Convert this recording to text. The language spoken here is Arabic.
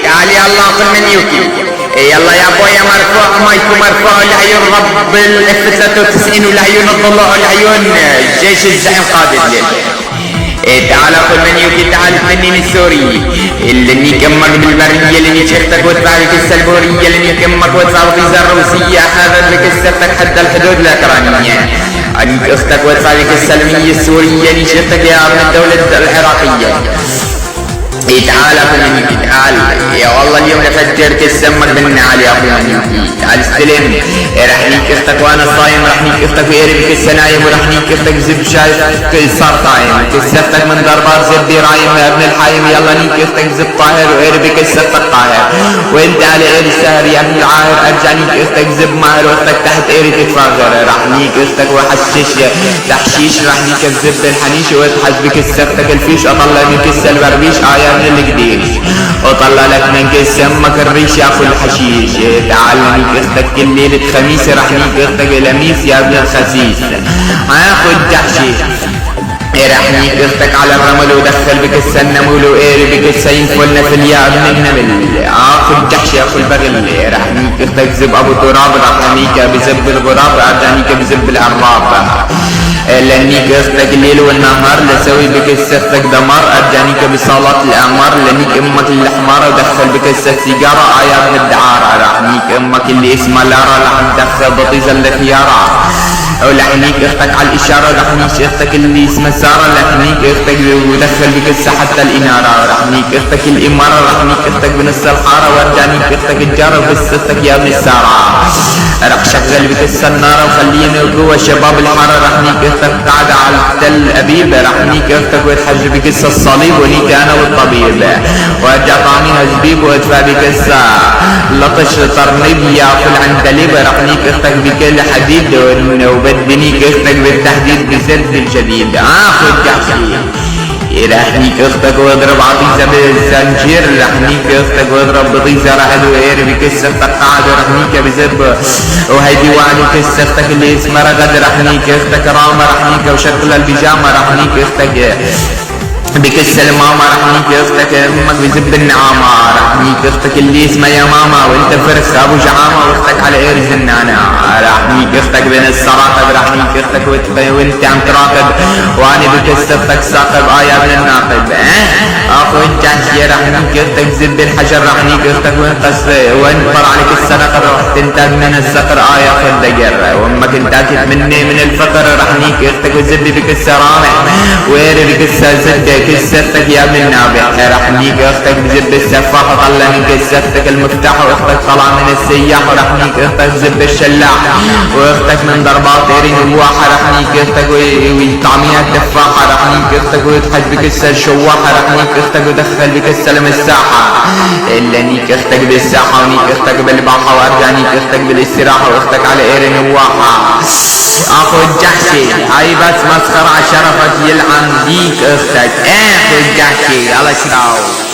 تعالي الله اخذ منيوكي. يلا يا ابويا مرفوع مايكو مرفوع العيون رب ال 93 والعيون الضلوع العيون جيش الزعيم قادم تعال اخذ منيوكي. تعال التنين السوري اللي كمك بالبريه اللي شفتك وتفعلك السلبوريه اللي كمك وتصار في الروسيه حاذر لك السفتك حتى الحدود الاوكرانيه عنك اختك وتفعلك السلميه السوريه اللي شفتك يا ابن الدوله العراقيه. تعال اخذ منيوكي تعال يا والله اليوم لفجرك السمك بالنعال يا اخوي منيوكي. تعال استلم راح نيك اختك وانا صايم راح نيك اختك ويقربك السنايم وراح نيك اختك زب شايف صار طايم كسفتك من ضربات زبدي رايم يا ابن الحايم. يلا نيك اختك زب طاهر ويقربك السفتك طاهر وانت على قير السهر يا ابن العاهر. ارجع نيك اختك زب ماهر واختك تحت قيري تتفاخر راح نيك اختك وحشش تحشيش راح نيك زب الحنيش وتحش بك السفتك الفيش اطلع بك السلبربيش يا ابن القديش وطلع لك من سمك الريش يا اخو الحشيش. تعال نيك اختك كل ليلة خميس راح نيك اختك لميس يا ابن الخسيس هاخد جحشي راح نيك اختك على الرمل ودخل بك السنمول وقيري بك السين فلنا في اليا ابن النمل اخد جحشي يا اخو البغل. راح نيك اختك زب ابو تراب راح نيك بزب الغراب ارجع نيك بزب العراب لانيك اختك الليل والنهار لسوي بك السفتك دمار ارجع نيك بصالات الاعمار لانيك امك الحمارة ودخل بك الست سيجارة يا ابن الدعارة. راح نيك امك اللي اسمها لارا راح تدخل بطيزة الخيارة ولحنيك اختك على الاشارة. لحنيك اختك اللي اسمها سارة لحنيك اختك ودخل بك حتى الانارة. لحنيك اختك الامارة لحنيك اختك بنص الحارة وارجع نيك اختك الجارة وبستك يا ابن السارة. راح شغل بك السنارة وخليني جوا شباب الحارة. راح نيك اختك قاعدة على تل ابيب راح نيك اختك وتحج بك الصليب ونيك انا والطبيب وارجع طعميها زبيب وادفع بك لطش طرنيب يا اخو العندليب. راح نيك اختك بكل حديد وبدنيك اختك بالتحديد بسد الجديد اخذ جحشي. راح نيك اختك واضرب عطيزة بالزنجير راح نيك اختك واضرب بطيزة رعد وقيري بك السفتك قاعد راح نيك بزب وهيدي وعنيك السفتك اللي اسمها رغد. راح نيك اختك رامة راح نيك وشكل البيجامة راح نيك اختك بك السلمامة راح نيك اختك امك بزب النعامة. راح نيك اختك اللي اسمها يا ماما وانت فرس ابو جعامة واختك على قير الزنانة. راح نيك اختك بين السراقب راح نيك اختك وانت عم تراقب وانا بك السفتك ساقب يا ابن الناقب اخو الجحشي. راح نيك اختك زب الحجر راح نيك اختك وانفر عليك السنقر راح تنتج من السقر يا اخو الدقر وامك انتاكت مني من الفقر. راح نيك اختك وزب بك السرامح ويري بك السزد كسفتك يا ابن النابح. راح نيك اختك بزب السفاح وطلع من كسفتك المفتاح واختك طلع من السياح. وراح نيك اختك بزب الشلاح واختك من ضربات ايرين الواحة. راح نيك اختك وطعميها التفاحة. راح نيك اختك ويتحج بك الشواحة. راح نيك اختك ودخل بك السلم الساحة الا نيك اختك بالساحة ونيك اختك بالباحة وارجع نيك اختك بالاستراحة واختك على ايرين الواحة اخو الجحشي. هاي بس مسخرة شرفت يلعن ديك اختك اخو الجحشي. يلا شراو